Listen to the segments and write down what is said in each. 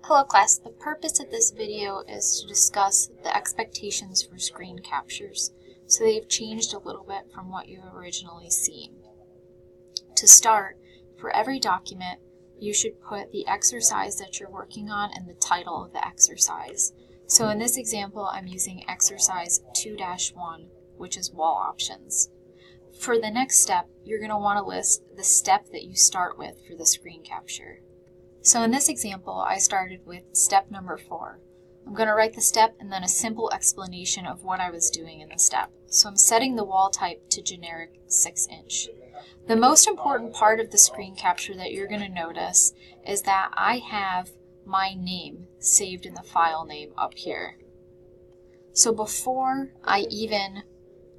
Hello class, the purpose of this video is to discuss the expectations for screen captures. So they've changed a little bit from what you originally seen. To start, for every document, you should put the exercise that you're working on and the title of the exercise. So in this example, I'm using exercise 2-1, which is wall options. For the next step, you're going to want to list the step that you start with for the screen capture. So in this example, I started with step number 4. I'm going to write the step and then a simple explanation of what I was doing in the step. So I'm setting the wall type to generic 6-inch. The most important part of the screen capture that you're going to notice is that I have my name saved in the file name up here. So before I even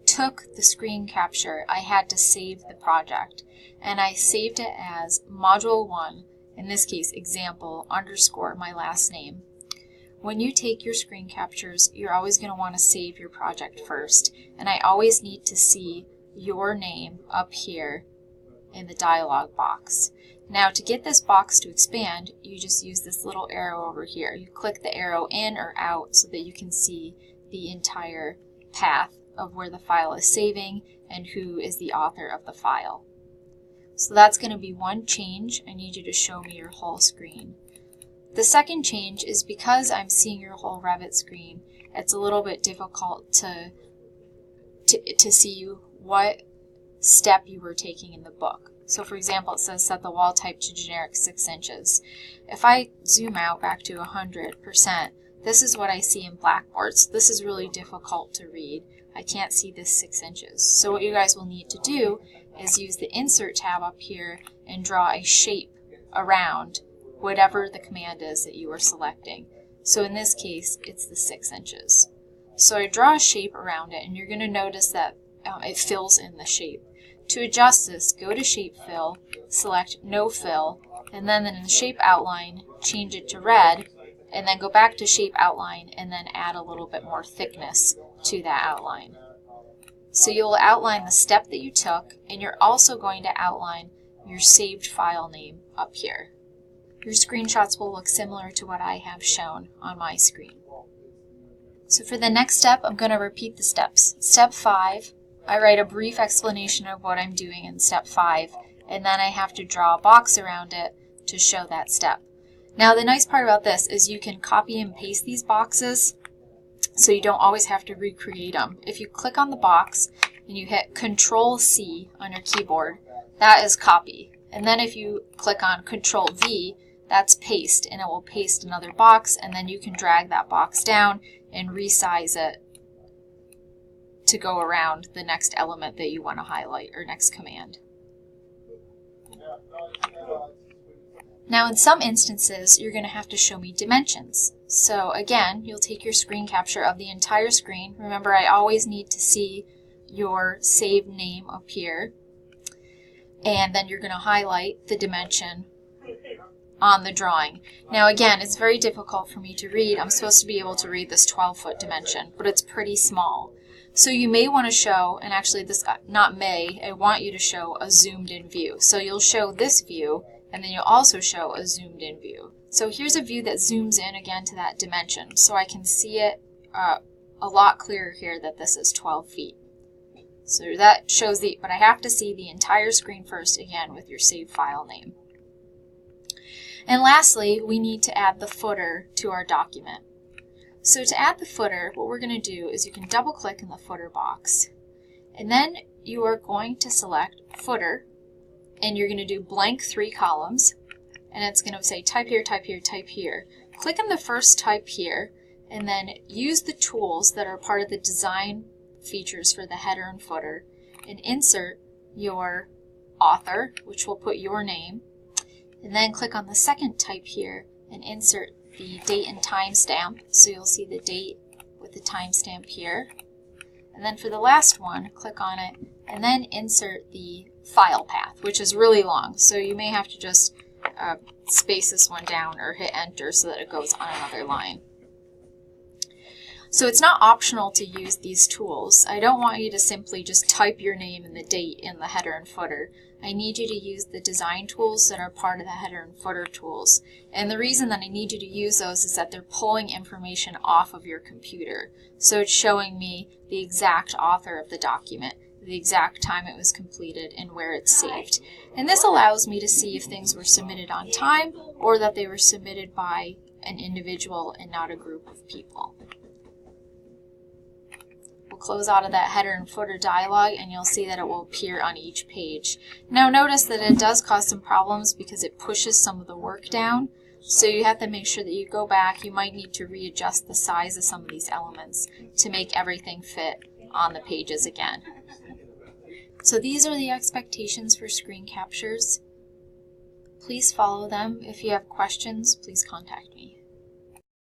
took the screen capture, I had to save the project, and I saved it as module 1, in this case example _ my last name. When you take your screen captures, you're always going to want to save your project first, and I always need to see your name up here in the dialog box. Now to get this box to expand, you just use this little arrow over here. You click the arrow in or out so that you can see the entire path of where the file is saving and who is the author of the file. So that's going to be one change. I need you to show me your whole screen. The second change is because I'm seeing your whole Revit screen, it's a little bit difficult to see what step you were taking in the book. So for example, it says set the wall type to generic 6 inches. If I zoom out back to 100%, this is what I see in Blackboard. So this is really difficult to read. I can't see this 6 inches. So what you guys will need to do is use the Insert tab up here and draw a shape around whatever the command is that you are selecting. So in this case, it's the 6 inches. So I draw a shape around it, and you're going to notice that it fills in the shape. To adjust this, go to Shape Fill, select No Fill, and then in the Shape Outline, change it to red, and then go back to Shape Outline and then add a little bit more thickness to that outline. So you'll outline the step that you took, and you're also going to outline your saved file name up here. Your screenshots will look similar to what I have shown on my screen. So for the next step, I'm going to repeat the steps. Step 5, I write a brief explanation of what I'm doing in step 5, and then I have to draw a box around it to show that step. Now the nice part about this is you can copy and paste these boxes, so you don't always have to recreate them. If you click on the box and you hit Control-C on your keyboard, that is copy. And then if you click on Control-V, that's paste, and it will paste another box, and then you can drag that box down and resize it to go around the next element that you want to highlight or next command. Now in some instances, you're going to have to show me dimensions. So again, you'll take your screen capture of the entire screen. Remember, I always need to see your saved name up here. And then you're going to highlight the dimension on the drawing. Now again, it's very difficult for me to read. I'm supposed to be able to read this 12-foot dimension, but it's pretty small. So you may want to show, and actually this, not may, I want you to show a zoomed in view. So you'll show this view, and then you'll also show a zoomed in view. So here's a view that zooms in again to that dimension, so I can see it a lot clearer here that this is 12 feet. So that shows but I have to see the entire screen first, again, with your saved file name. And lastly, we need to add the footer to our document. So to add the footer, what we're going to do is you can double click in the footer box, and then you are going to select footer, and you're going to do blank 3 columns, and it's going to say type here, type here, type here. Click on the first type here, and then use the tools that are part of the design features for the header and footer, and insert your author, which will put your name, and then click on the second type here and insert the date and timestamp, so you'll see the date with the timestamp here. And then for the last one, click on it and then insert the file path, which is really long, so you may have to just space this one down or hit enter so that it goes on another line. So it's not optional to use these tools. I don't want you to simply just type your name and the date in the header and footer. I need you to use the design tools that are part of the header and footer tools. And the reason that I need you to use those is that they're pulling information off of your computer. So it's showing me the exact author of the document, the exact time it was completed, and where it's saved. And this allows me to see if things were submitted on time or that they were submitted by an individual and not a group of people. We'll close out of that header and footer dialog, and you'll see that it will appear on each page. Now notice that it does cause some problems because it pushes some of the work down. So you have to make sure that you go back. You might need to readjust the size of some of these elements to make everything fit on the pages again. So these are the expectations for screen captures. Please follow them. If you have questions, please contact me.